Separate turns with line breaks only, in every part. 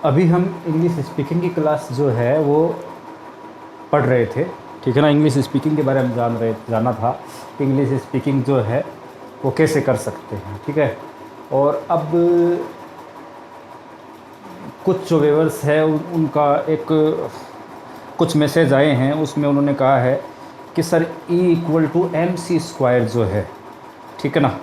अभी हम English speaking की क्लास जो है वो पढ़ रहे थे, ठीक है ना। इंग्लिश स्पीकिंग के बारे में जाना था कि इंग्लिश स्पीकिंग जो है वो कैसे कर सकते हैं, ठीक है। और अब कुछ जो व्यूअर्स है उनका एक कुछ मैसेज आए हैं, उसमें उन्होंने कहा है कि सर E=mc² जो है, ठीक है ना,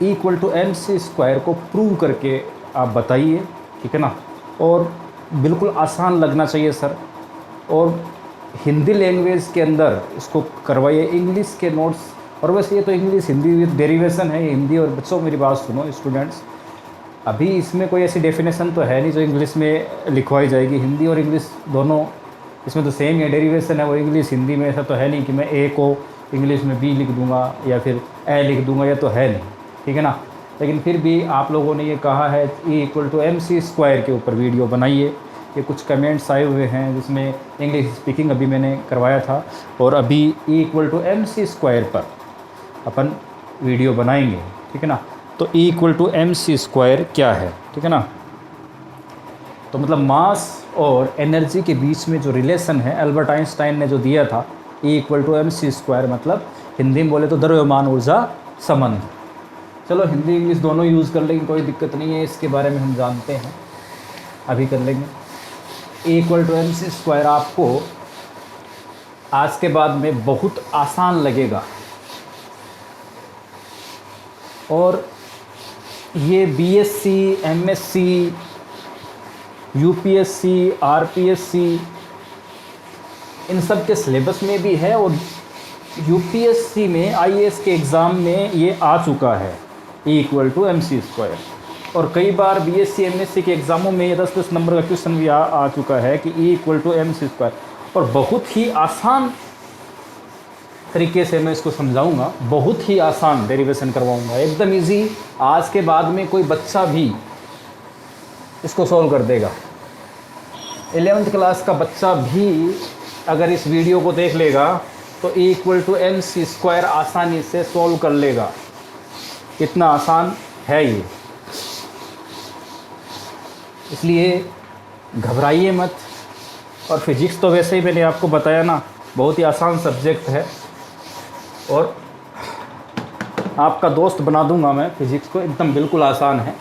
E=mc² को प्रूव करके आप बताइए, ठीक है ना। और बिल्कुल आसान लगना चाहिए सर, और हिंदी लैंग्वेज के अंदर इसको करवाइए, इंग्लिश के नोट्स। और वैसे ये तो इंग्लिश हिंदी विद डेरिवेशन है, हिंदी। और बच्चों मेरी बात सुनो स्टूडेंट्स, अभी इसमें कोई ऐसी डेफिनेशन तो है नहीं जो इंग्लिश में लिखवाई जाएगी। हिंदी और इंग्लिश दोनों इसमें तो सेम है, डेरिवेशन है वो इंग्लिश हिंदी में। ऐसा तो है नहीं कि मैं ए को इंग्लिश में बी लिख दूंगा या फिर ए लिख दूंगा, ये तो है नहीं, ठीक है ना। लेकिन फिर भी आप लोगों ने ये कहा है E=mc² के ऊपर वीडियो बनाइए। ये कुछ कमेंट्स आए हुए हैं जिसमें इंग्लिश स्पीकिंग अभी मैंने करवाया था, और अभी E=mc² पर अपन वीडियो बनाएंगे, ठीक है ना। तो E=mc² क्या है, ठीक है ना। तो मतलब मास और एनर्जी के बीच में जो रिलेशन है अल्बर्ट आइंस्टाइन ने जो दिया था, E=mc² मतलब हिंदी में बोले तो द्रव्यमान ऊर्जा संबंध। चलो हिंदी इंग्लिश दोनों यूज़ कर लेंगे, कोई दिक्कत नहीं है, इसके बारे में हम जानते हैं, अभी कर लेंगे। E=mc² आपको आज के बाद में बहुत आसान लगेगा, और ये बीएससी, एमएससी, यूपीएससी, आरपीएससी इन सब के सिलेबस में भी है, और यूपीएससी में आईएएस के एग्ज़ाम में ये आ चुका है E=mc²। और कई बार बीएससी, एमएससी के एग्ज़ामों में ये 10-10 नंबर का क्वेश्चन भी आ चुका है कि E=mc²। और बहुत ही आसान तरीके से मैं इसको समझाऊंगा, बहुत ही आसान डेरिवेशन करवाऊंगा, एकदम इजी। आज के बाद में कोई बच्चा भी इसको सॉल्व कर देगा। 11th क्लास का बच्चा भी अगर इस वीडियो को देख लेगा तो E=mc² आसानी से सॉल्व कर लेगा, इतना आसान है ये। इसलिए घबराइए मत। और फिजिक्स तो वैसे ही मैंने आपको बताया ना, बहुत ही आसान सब्जेक्ट है, और आपका दोस्त बना दूंगा मैं फिजिक्स को, एकदम बिल्कुल आसान है।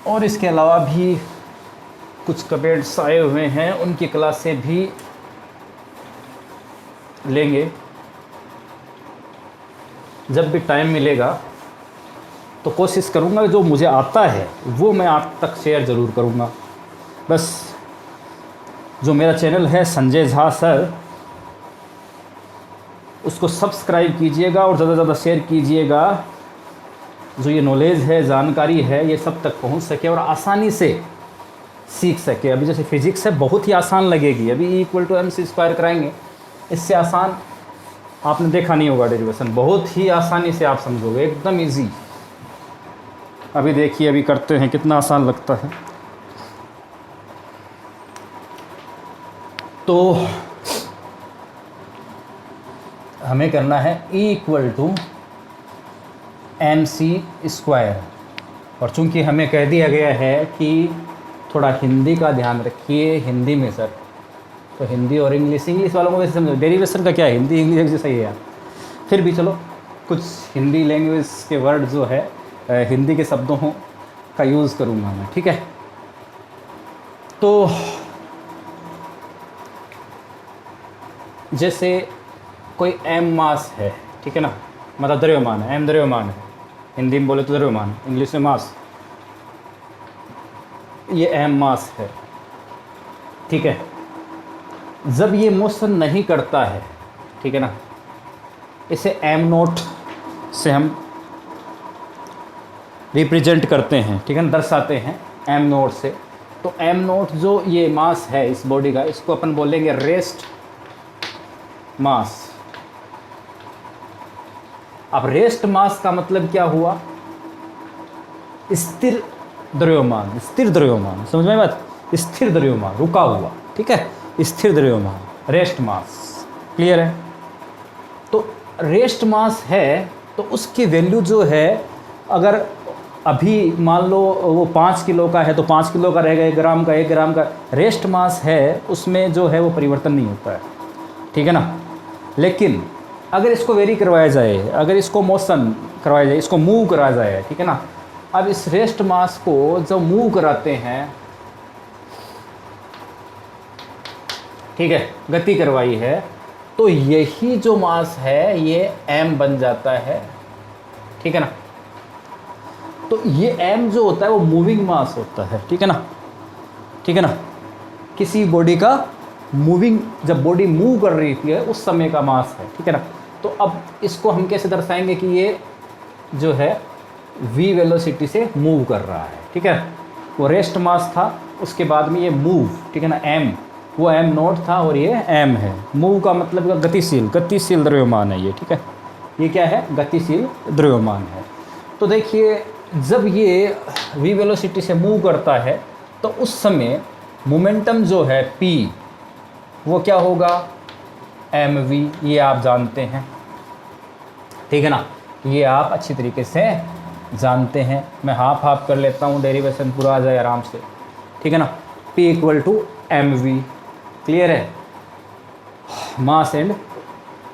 और इसके अलावा भी कुछ कमेंट्स आए हुए हैं, उनकी क्लासें भी लेंगे जब भी टाइम मिलेगा। तो कोशिश करूँगा जो मुझे आता है वो मैं आप तक शेयर ज़रूर करूँगा। बस जो मेरा चैनल है संजय झा सर, उसको सब्सक्राइब कीजिएगा और ज़्यादा से ज़्यादा शेयर कीजिएगा, जो ये नॉलेज है, जानकारी है, ये सब तक पहुंच सके और आसानी से सीख सके। अभी जैसे फिजिक्स है बहुत ही आसान लगेगी, अभी E=mc² कराएंगे, इससे आसान आपने देखा नहीं होगा डेरिवेशन, बहुत ही आसानी से आप समझोगे, एकदम इजी। अभी देखिए, अभी करते हैं, कितना आसान लगता है। तो हमें करना है E=mc², और चूंकि हमें कह दिया गया है कि थोड़ा हिंदी का ध्यान रखिए, हिंदी में सर, तो हिंदी और इंग्लिश वालों को वैसे समझो, डेरिवेशन का क्या है, हिंदी इंग्लिश जैसा ही है। फिर भी चलो कुछ हिंदी लैंग्वेज के वर्ड जो है, हिंदी के शब्दों का यूज़ करूँगा मैं, ठीक है। तो जैसे कोई एम मास है, ठीक है ना, मतलब द्रव्यमान है, एम द्रव्यमान है, हिंदी में बोले तो द्रव्यमान, इंग्लिश में मास। ये एम मास है, ठीक है। जब ये मोशन नहीं करता है, ठीक है ना, इसे m0 से हम रिप्रेजेंट करते हैं, ठीक है ना, दर्शाते हैं m0 से। तो m0 जो ये मास है इस बॉडी का, इसको अपन बोलेंगे रेस्ट मास। अब रेस्ट मास का मतलब क्या हुआ, स्थिर द्रव्यमान, स्थिर द्रव्यमान, समझ में बात। स्थिर द्रव्यमान, रुका हुआ, ठीक है, स्थिर द्रव्यमान, रेस्ट मास। क्लियर है? तो रेस्ट मास है तो उसकी वैल्यू जो है, अगर अभी मान लो वो 5 किलो का है तो 5 किलो का रहेगा, 1 ग्राम का 1 ग्राम का। रेस्ट मास है उसमें जो है वो परिवर्तन नहीं होता है, ठीक है ना। लेकिन अगर इसको वेरी करवाया जाए, अगर इसको मोशन करवाया जाए, इसको मूव कराया जाए, ठीक है ना। अब इस रेस्ट मास को जब मूव कराते हैं, ठीक है, गति करवाई है, तो यही जो मास है ये m बन जाता है, ठीक है ना। तो ये m जो होता है वो मूविंग मास होता है, ठीक है ना, ठीक है ना। किसी बॉडी का मूविंग, जब बॉडी मूव कर रही थी उस समय का मास है, ठीक है ना। तो अब इसको हम कैसे दर्शाएंगे कि ये जो है v वेलोसिटी से मूव कर रहा है, ठीक है। वो रेस्ट मास था, उसके बाद में ये मूव, ठीक है ना, m, वो m नॉट था और ये m है। मूव का मतलब गतिशील, गतिशील द्रव्यमान है ये, ठीक है। ये क्या है? गतिशील द्रव्यमान है। तो देखिए जब ये v वेलोसिटी से मूव करता है तो उस समय मोमेंटम जो है p, वो क्या होगा? mv, ये आप जानते हैं, ठीक है ना, ये आप अच्छी तरीके से जानते हैं। मैं हाफ हाफ कर लेता हूँ, डेरिवेशन पूरा आ जाए आराम से, ठीक है ना। p equal to mv, clear है? Mass and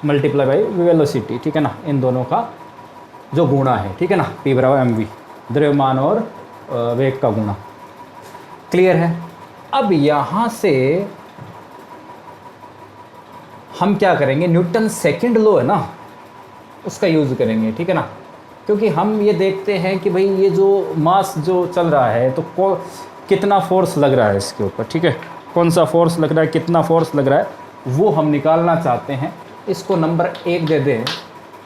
multiply by velocity, ठीक है ना, इन दोनों का जो गुणा है, ठीक है ना, p बराबर mv, द्रव्यमान और वेग का गुणा। क्लियर है? अब यहाँ से हम क्या करेंगे? न्यूटन सेकंड लॉ है ना, उसका यूज़ करेंगे, ठीक है ना। क्योंकि हम ये देखते हैं कि भाई ये जो मास जो चल रहा है तो कितना फोर्स लग रहा है इसके ऊपर, ठीक है, कौन सा फोर्स लग रहा है, कितना फोर्स लग रहा है, वो हम निकालना चाहते हैं। इसको नंबर 1 दे दें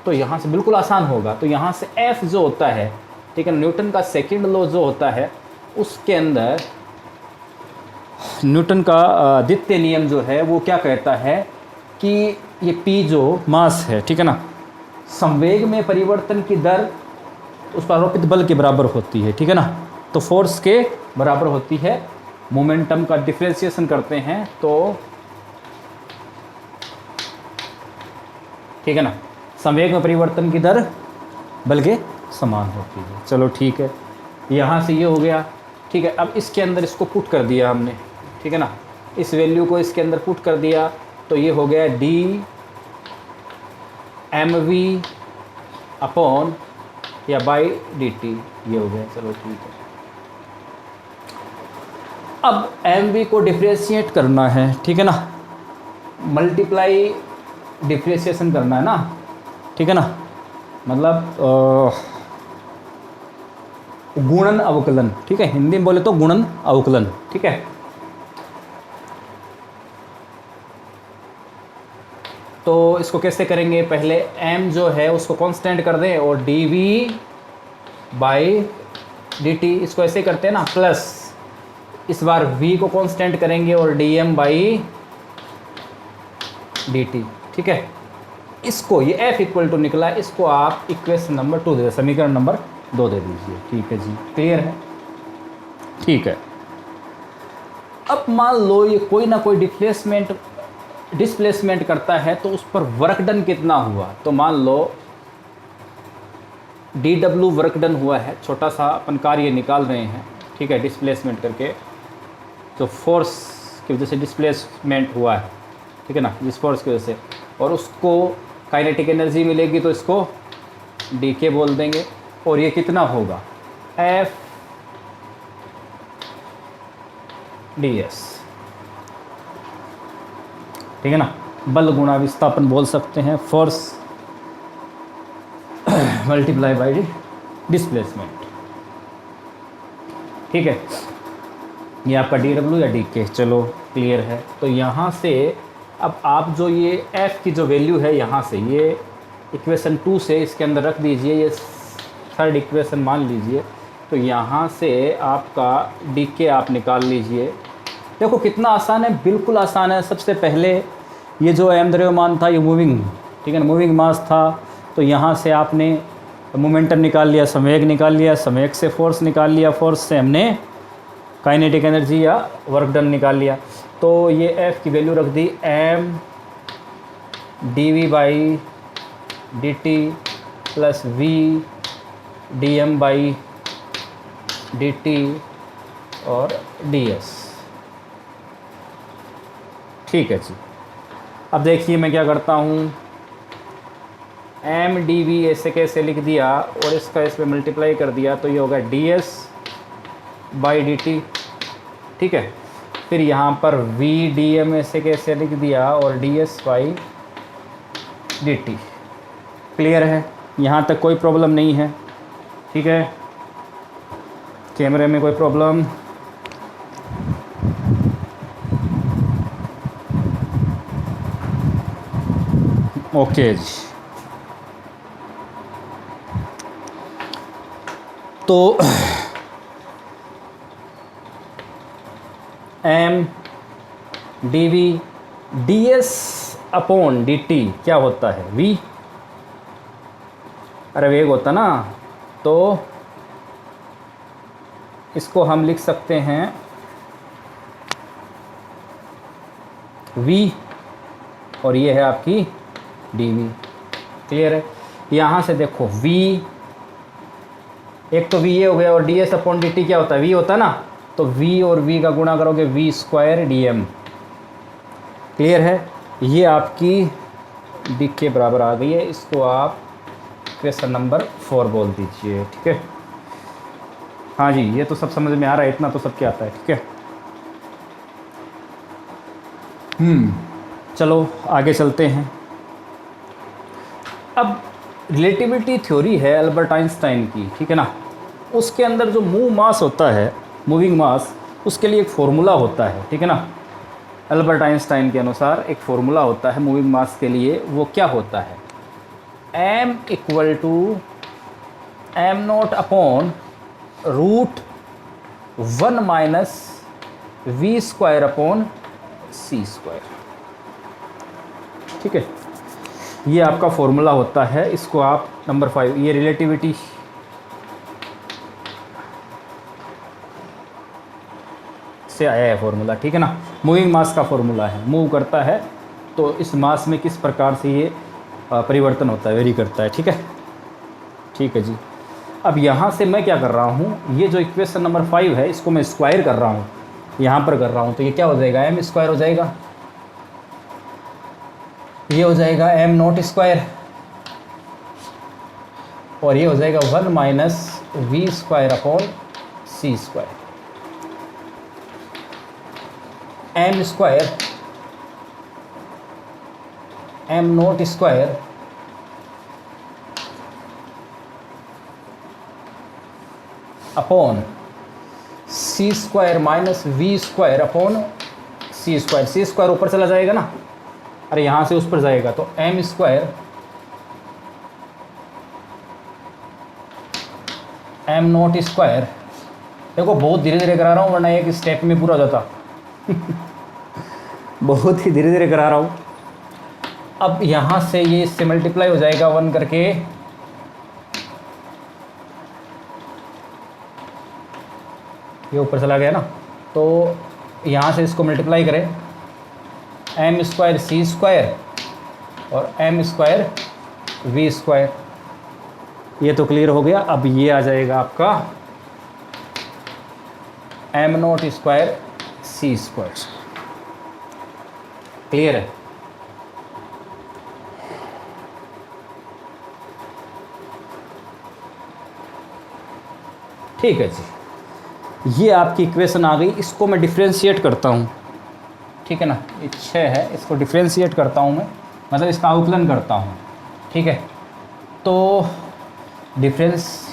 तो यहाँ से बिल्कुल आसान होगा। तो यहाँ से F जो होता है, ठीक है, न्यूटन का सेकंड लॉ जो होता है उसके अंदर न्यूटन का द्वितीय नियम जो है वो क्या कहता है कि ये P जो मास है, ठीक है ना, संवेग में परिवर्तन की दर उस पर आरोपित बल के बराबर होती है, ठीक है ना। तो फोर्स के बराबर होती है। मोमेंटम का डिफरेंशिएशन करते हैं तो, ठीक है ना, संवेग में परिवर्तन की दर बल के समान होती है। चलो ठीक है, यहाँ से ये हो गया, ठीक है। अब इसके अंदर इसको पुट कर दिया हमने, ठीक है ना, इस वैल्यू को इसके अंदर पुट कर दिया तो ये हो गया d mv अपॉन या बाई dt, ये हो गया। चलो ठीक है। अब mv को डिफ्रेंशिएट करना है, ठीक है ना, मल्टीप्लाई डिफ्रेंशिएशन करना है ना, ठीक है ना, मतलब गुणन अवकलन, ठीक है, हिंदी में बोले तो गुणन अवकलन, ठीक है। तो इसको कैसे करेंगे? पहले m जो है उसको कांस्टेंट कर दें और dv बाई dt, इसको ऐसे करते हैं ना, प्लस इस बार v को कांस्टेंट करेंगे और dm बाई dt, ठीक है। इसको ये f इक्वल टू निकला, इसको आप इक्वेशन नंबर 2 दे, समीकरण नंबर 2 दे दीजिए, ठीक है जी। क्लियर है? ठीक है। अब मान लो ये कोई ना कोई डिस्प्लेसमेंट करता है तो उस पर वर्क डन कितना हुआ? तो मान लो dw वर्क डन हुआ है, छोटा सा अपन कार्य निकाल रहे हैं, ठीक है, डिस्प्लेसमेंट करके, तो फोर्स की वजह से डिस्प्लेसमेंट हुआ है, ठीक है ना, जिस फोर्स की वजह से, और उसको काइनेटिक एनर्जी मिलेगी तो इसको dk बोल देंगे। और ये कितना होगा? F ds, ठीक है ना, बल गुणा विस्थापन बोल सकते हैं, फोर्स मल्टीप्लाई बाय डिस्प्लेसमेंट, ठीक है। ये आपका dw या dk, चलो क्लियर है। तो यहाँ से अब आप जो ये f की जो वैल्यू है, यहाँ से ये इक्वेशन 2 से इसके अंदर रख दीजिए, ये थर्ड इक्वेशन मान लीजिए। तो यहाँ से आपका dk आप निकाल लीजिए। देखो कितना आसान है, बिल्कुल आसान है। सबसे पहले ये जो m द्रव्यमान था ये मूविंग, ठीक है ना, मूविंग मास था। तो यहाँ से आपने मोमेंटम निकाल लिया, संवेग निकाल लिया, संवेग से फोर्स निकाल लिया, फोर्स से हमने काइनेटिक एनर्जी या वर्क डन निकाल लिया। तो ये F की वैल्यू रख दी m dv by D T plus v dm by D T और ds। ठीक है जी। अब देखिए मैं क्या करता हूँ, m dv ऐसे कैसे लिख दिया और इसका इस पर मल्टीप्लाई कर दिया तो ये होगा ds बाई डी टी। ठीक है, फिर यहाँ पर v dm ऐसे कैसे लिख दिया और ds by D T. Clear है, यहाँ तक कोई प्रॉब्लम नहीं है। ठीक है, कैमरे में कोई प्रॉब्लम? ओके जी। तो m dv ds upon dt क्या होता है? v। अरे वेग होता ना, तो इसको हम लिख सकते हैं v और ये है आपकी dv। क्लियर है? यहाँ से देखो v, एक तो v ये हो गया और ds अपॉन dt क्या होता है? v होता है ना, तो v और v का गुणा करोगे v स्क्वायर dm। क्लियर है? ये आपकी d के बराबर आ गई है। इसको आप क्वेश्चन नंबर 4 बोल दीजिए। ठीक है, हाँ जी, ये तो सब समझ में आ रहा है, इतना तो सबके आता है। ठीक है, चलो आगे चलते हैं। अब रिलेटिविटी थ्योरी है अल्बर्ट आइंस्टाइन की, ठीक है ना, उसके अंदर जो मूव मास होता है, मूविंग मास, उसके लिए एक फॉर्मूला होता है। ठीक है ना, अल्बर्ट आइंस्टाइन के अनुसार एक फॉर्मूला होता है मूविंग मास के लिए। वो क्या होता है? m equal to M naught upon root 1 minus V square upon C square. ठीक है, ये आपका फॉर्मूला होता है। इसको आप नंबर 5, ये रिलेटिविटी से आया है फॉर्मूला। ठीक है ना, मूविंग मास का फॉर्मूला है। मूव करता है तो इस मास में किस प्रकार से ये परिवर्तन होता है, वेरी करता है। ठीक है, ठीक है जी। अब यहाँ से मैं क्या कर रहा हूँ, ये जो इक्वेशन नंबर 5 है इसको मैं स्क्वायर कर रहा हूँ, यहाँ पर कर रहा हूँ, तो ये क्या हो जाएगा? m स्क्वायर हो जाएगा। ये हो जाएगा m नॉट स्क्वायर और ये हो जाएगा 1 minus V square upon C square. m square m naught square upon C square minus V square upon C square. C square ऊपर चला जाएगा ना, अरे यहाँ से उस पर जाएगा, तो m square m naught square. देखो बहुत धीरे धीरे करा रहा हूँ वरना एक स्टेप में पूरा हो जाता। बहुत ही धीरे धीरे करा रहा हूँ। अब यहाँ से ये इससे मल्टीप्लाई हो जाएगा 1 करके, ये ऊपर चला गया ना, तो यहाँ से इसको मल्टीप्लाई करें m स्क्वायर सी स्क्वायर और m स्क्वायर वी स्क्वायर। ये तो क्लियर हो गया। अब ये आ जाएगा आपका m naught square C square. Clear है? ठीक है जी, ये आपकी इक्वेशन आ गई। इसको मैं डिफ्रेंशिएट करता हूँ। ठीक है ना, ये 6 है, इसको डिफ्रेंशिएट करता हूँ मैं, मतलब इसका आउकलन करता हूँ। ठीक है, तो डिफरेंस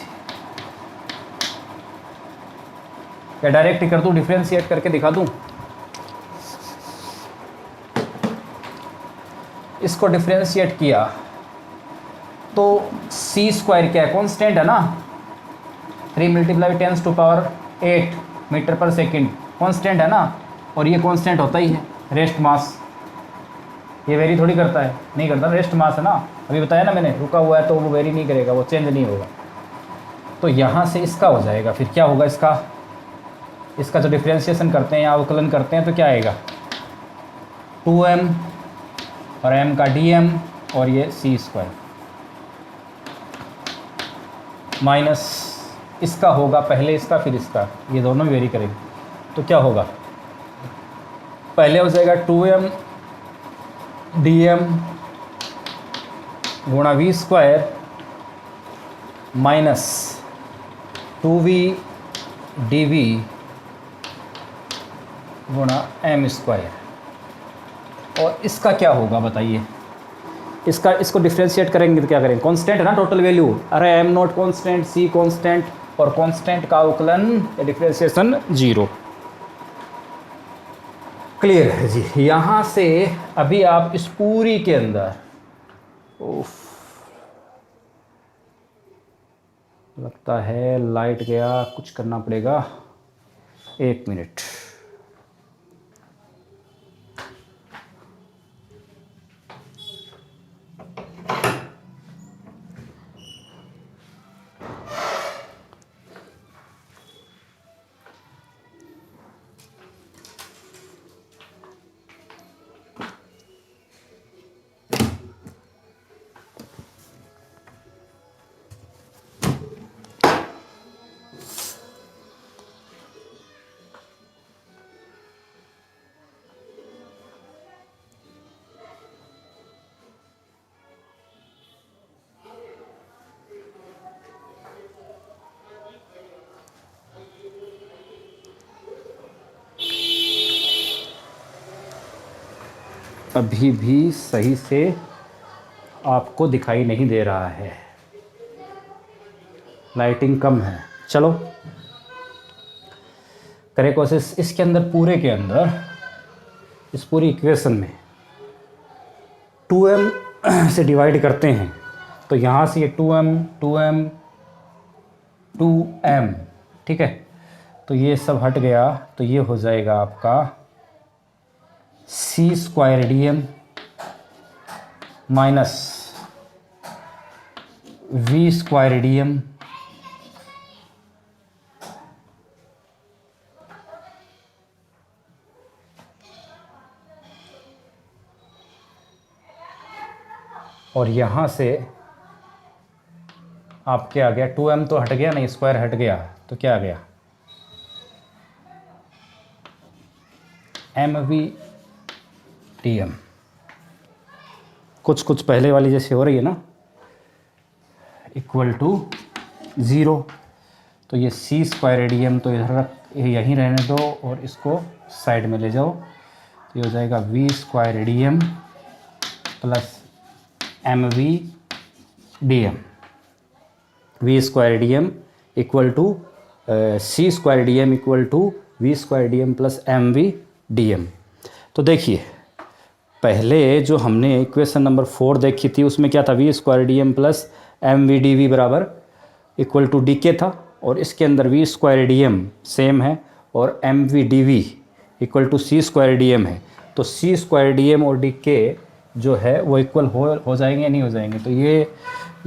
या डायरेक्ट ही कर दूँ, डिफ्रेंशिएट करके दिखा दूँ? इसको डिफ्रेंशिएट किया तो सी स्क्वायर क्या है? कांस्टेंट है ना, 3 मल्टीप्लाई 10⁸ मीटर पर सेकंड कांस्टेंट है ना, और ये कांस्टेंट होता ही है रेस्ट मास। ये वेरी थोड़ी करता है, नहीं करता, रेस्ट मास है ना, अभी बताया ना मैंने, रुका हुआ है तो वो वेरी नहीं करेगा, वो चेंज नहीं होगा। तो यहाँ से इसका हो जाएगा, फिर क्या होगा इसका? इसका जो डिफ्रेंशिएशन करते हैं या अवकलन करते हैं तो क्या आएगा, 2m और m का dm और ये c² माइनस इसका होगा पहले इसका फिर इसका, ये दोनों वेरी करेंगे तो क्या होगा, पहले हो जाएगा 2m dm गुणा v² माइनस 2v dv गुणा m²। और इसका क्या होगा बताइए, इसको डिफ्रेंशिएट करेंगे तो क्या करेंगे, कांस्टेंट है ना टोटल वैल्यू, अरे m not constant, c constant और कांस्टेंट का अवकलन या डिफ्रेंशिएशन 0। क्लियर है जी। यहाँ से अभी आप इस पूरी के अंदर, उफ लगता है लाइट गया, कुछ करना पड़ेगा, 1 मिनट। अभी भी सही से आपको दिखाई नहीं दे रहा है, लाइटिंग कम है। चलो करें कोशिश, इसके अंदर पूरे के अंदर इस पूरी इक्वेशन में 2m से डिवाइड करते हैं तो यहाँ से ये 2m 2m 2m, ठीक है, तो ये सब हट गया तो ये हो जाएगा आपका c² dm minus v² dm और यहाँ से आपके आ गया 2m तो हट गया नहीं, स्क्वायर हट गया तो क्या आ गया, mv dm। कुछ कुछ पहले वाली जैसे हो रही है ना, इक्वल टू 0, तो ये c² dm तो इधर रख, यहीं रहने दो और इसको साइड में ले जाओ, तो ये हो जाएगा v² dm plus mv dm। v² dm equal to c² dm equal to v² dm plus mv dm। तो देखिए पहले जो हमने इक्वेशन नंबर 4 देखी थी उसमें क्या था, v² dm plus mv dv बराबर इक्वल टू डी के था, और इसके अंदर v² dm सेम है और mv dv equal to c² dm है। तो c² dm और डी के जो है वो इक्वल हो जाएंगे या नहीं हो जाएंगे, तो ये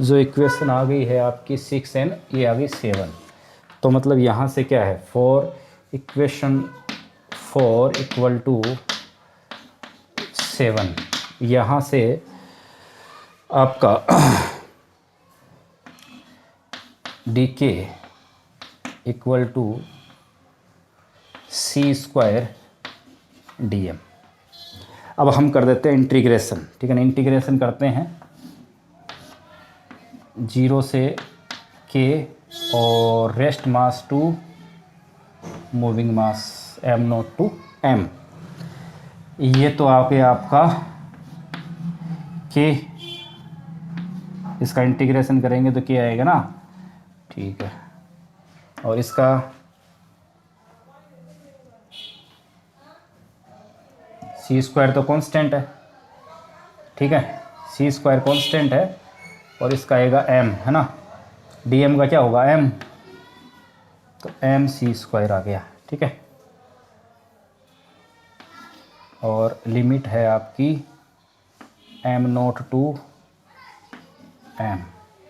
जो इक्वेशन आ गई है आपकी 6n, ये आ गई 7। तो मतलब यहाँ से क्या है, इक्वेशन 4 इक्वल टू 7, यहाँ से आपका डी के इक्वल टू c² dm। अब हम कर देते हैं इंटीग्रेशन, ठीक है ना, इंटीग्रेशन करते हैं 0 से k और rest mass to moving mass m0 to m। ये तो आ गया आपका k, इसका इंटीग्रेशन करेंगे तो क्या आएगा ना, ठीक है, और इसका c² तो कांस्टेंट है, ठीक है, c² कांस्टेंट है और इसका आएगा m, है ना, dm का क्या होगा m, तो mc² आ गया, ठीक है, और लिमिट है आपकी m0 टू m,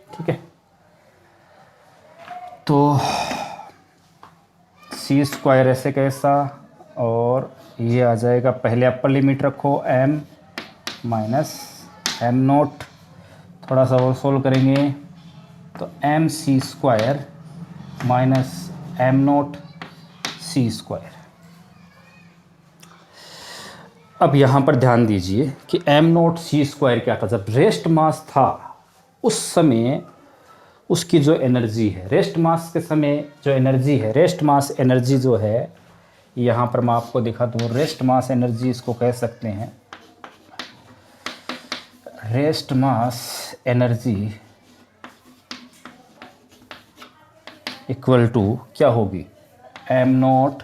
ठीक है। तो सी स्क्वायर ऐसे कैसा, और ये आ जाएगा, पहले अपर लिमिट रखो m माइनस एम नोट, थोड़ा सा और सोल्व करेंगे तो M C square minus M naught C square. अब यहाँ पर ध्यान दीजिए कि एम नोट सी स्क्वायर क्या था, जब रेस्ट मास था उस समय उसकी जो एनर्जी है, रेस्ट मास के समय जो एनर्जी है, रेस्ट मास एनर्जी जो है, यहाँ पर मैं आपको दिखा दूँ, रेस्ट मास एनर्जी इसको कह सकते हैं, rest mass energy equal to क्या होगी, M naught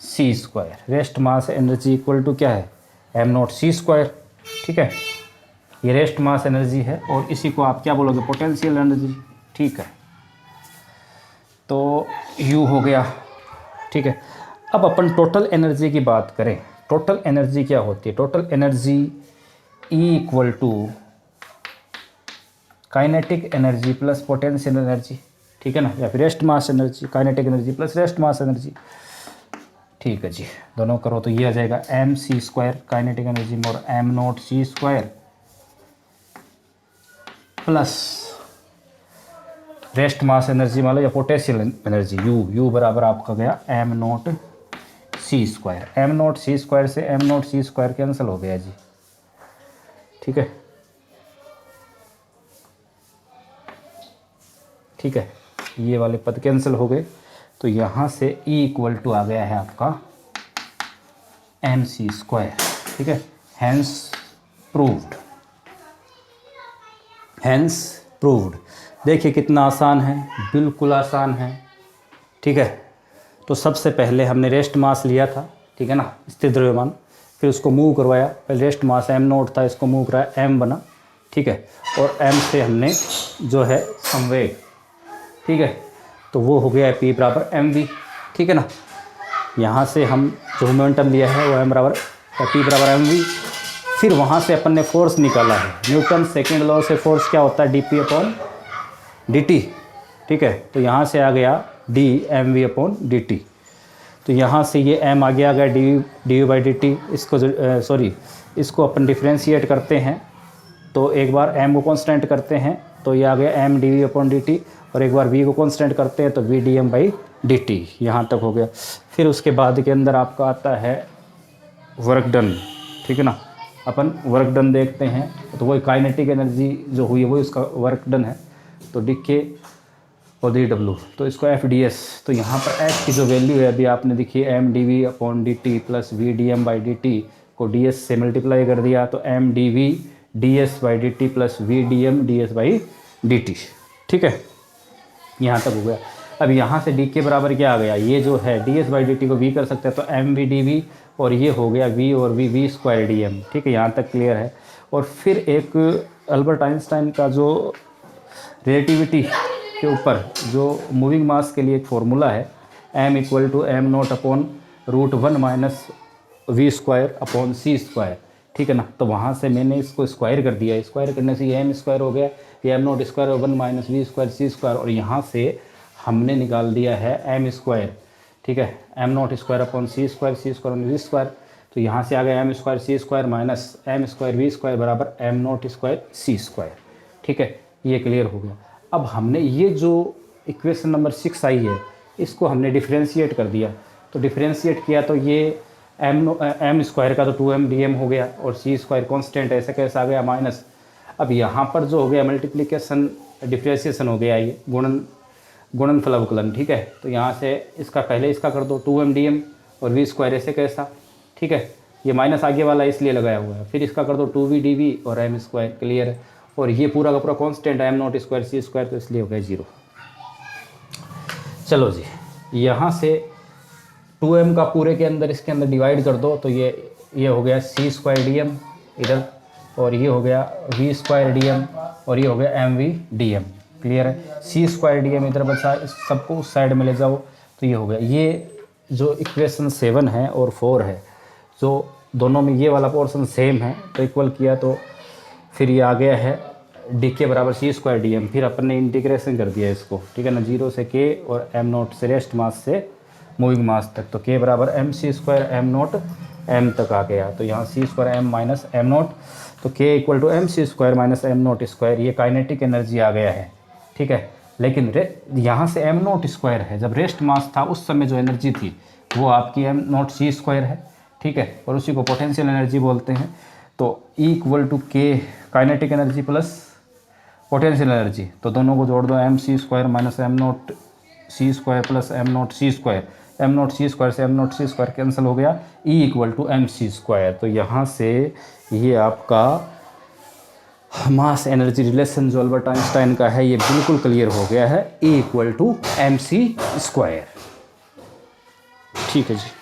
C square. Rest mass energy equal to क्या है, एम नोट सी स्क्वायर। ठीक है, ये रेस्ट मास एनर्जी है और इसी को आप क्या बोलोगे, पोटेंशियल एनर्जी। ठीक है, तो यू हो गया। ठीक है, अब अपन टोटल एनर्जी की बात करें, टोटल एनर्जी क्या होती है, total energy E equal to kinetic energy plus potential energy. ठीक है ना, या फिर rest mass energy, kinetic energy plus rest mass energy. ठीक है जी, दोनों करो तो ये आ जाएगा M C square kinetic energy more M naught C square plus rest mass energy मान लो या पोटेंशियल एनर्जी यू बराबर आपका गया M naught C square. M naught C square से M naught C square cancel हो गया जी। ठीक है, ठीक है, ये वाले पद कैंसिल हो गए, तो यहाँ से E इक्वल टू आ गया है आपका एम सी स्क्वायर। ठीक है, हैंस प्रूव्ड, हैंस प्रूव्ड। देखिए कितना आसान है, बिल्कुल आसान है। ठीक है, तो सबसे पहले हमने रेस्ट मास लिया था, ठीक है ना, स्थिर द्रव्यमान, फिर उसको मूव करवाया, पहले रेस्ट मास एम नोट था, इसको मूव कराया, एम बना। ठीक है, और एम से हमने जो है संवेग, ठीक है, तो वो हो गया पी बराबर एम वी। ठीक है ना, यहाँ से हम जो मोमेंटम लिया है वो एम बराबर पी बराबर एम वी। फिर वहाँ से अपन ने फोर्स निकाला है, न्यूटन सेकेंड लॉ से फोर्स क्या होता है, D P upon D T. ठीक है, तो यहाँ से आ गया D M V upon D T, तो यहाँ से ये एम आगे आ गया D U by D T. इसको इसको अपन डिफ्रेंशिएट करते हैं, तो एक बार एम को कांस्टेंट करते हैं तो ये आ गया M D V upon D T, और एक बार वी को कांस्टेंट करते हैं तो V D M by D T, यहाँ तक हो गया। फिर उसके बाद के अंदर आपका आता है वर्क डन। ठीक है ना, अपन वर्क डन देखते हैं, तो वही काइनेटिक एनर्जी जो हुई है वही उसका वर्क डन है, तो डी के और डी डब्ल्यू, तो इसको एफ डी एस। तो यहाँ पर एफ की जो वैल्यू है अभी आपने देखी, M D V upon D T plus V D M by D T को डी एस से मल्टीप्लाई कर दिया, तो M D V D S by D T plus V D M D S by D T. ठीक है, यहाँ तक हो गया। अब यहाँ से डी के बराबर क्या आ गया, ये जो है D S by D T को वी कर सकते हैं, तो एम वी डी वी, और ये हो गया वी और वी स्क्वायर डी एम। ठीक है, यहाँ तक क्लियर है। और फिर एक अल्बर्ट आइंस्टाइन का जो रिलेटिविटी के ऊपर जो मूविंग मास के लिए एक फॉर्मूला है, M equal to M nought upon root one minus V square upon C square. ठीक है ना, तो वहाँ से मैंने इसको स्क्वायर कर दिया, स्क्वायर करने से ये एम स्क्वायर हो गया, ये M note square one minus V square C square, और यहाँ से हमने निकाल दिया है एम स्क्वायर। ठीक है, M note square upon C square upon V square, तो यहाँ से आ गया M square C square minus M square V square बराबर M note square C square. ठीक है, ये क्लियर हो गया। अब हमने ये जो इक्वेशन नंबर 6 आई है, इसको हमने डिफ्रेंशिएट कर दिया, तो डिफ्रेंशिएट किया तो ये एम स्क्वायर का तो 2m dm हो गया, और सी स्क्वायर कॉन्स्टेंट ऐसे कैसे आ गया माइनस। अब यहाँ पर जो हो गया मल्टीप्लिकेशन डिफ्रेंशिएशन हो गया, ये गुणनफल अवकलन। ठीक है, तो यहाँ से इसका पहले इसका कर दो 2m dm और वी स्क्वायर ऐसे कैसा। ठीक है, ये माइनस आगे वाला इसलिए लगाया हुआ है, फिर इसका कर दो 2v dv और एम स्क्वायर, क्लियर है। और ये पूरा का पूरा constant M note square C square, तो इसलिए हो गया 0। चलो जी, यहाँ से 2m का पूरे के अंदर इसके अंदर डिवाइड कर दो, तो ये हो गया सी स्क्वायर डी एम इधर, और ये हो गया वी स्क्वायर डी एम, और ये हो गया M V D M, clear है। सी स्क्वायर डी एम इधर बचा, इस सबको उस साइड में ले जाओ, तो ये हो गया। ये जो इक्वेशन 7 है और 4 है, जो दोनों में ये वाला पोर्शन सेम है, तो इक्वल किया तो फिर ये आ गया है डी के बराबर सी स्क्वायर डी एम। फिर अपन ने इंटीग्रेशन कर दिया इसको, ठीक है ना, 0 से के और एम नोट से रेस्ट मास से मूविंग मास तक। तो के बराबर M C square M naught M तक आ गया। तो यहाँ C square M minus M naught, तो K equal to M C square minus M note square, ये काइनेटिक एनर्जी आ गया है। ठीक है, लेकिन यहाँ से एम नोट स्क्वायर है, जब रेस्ट मास था उस समय जो एनर्जी थी वो आपकी एम नोट सी स्क्वायर है। ठीक है, और उसी को पोटेंशियल एनर्जी बोलते हैं। तो E equal to K kinetic energy plus potential energy, तो दोनों को जोड़ दो, M C square minus M naught C square plus M naught C square, M naught C square से M naught C square cancel हो गया, E equal to M C square. तो यहाँ से ये आपका मास एनर्जी रिलेशन जो Albert Einstein का है ये बिल्कुल क्लियर हो गया है, E equal to M C square. ठीक है जी।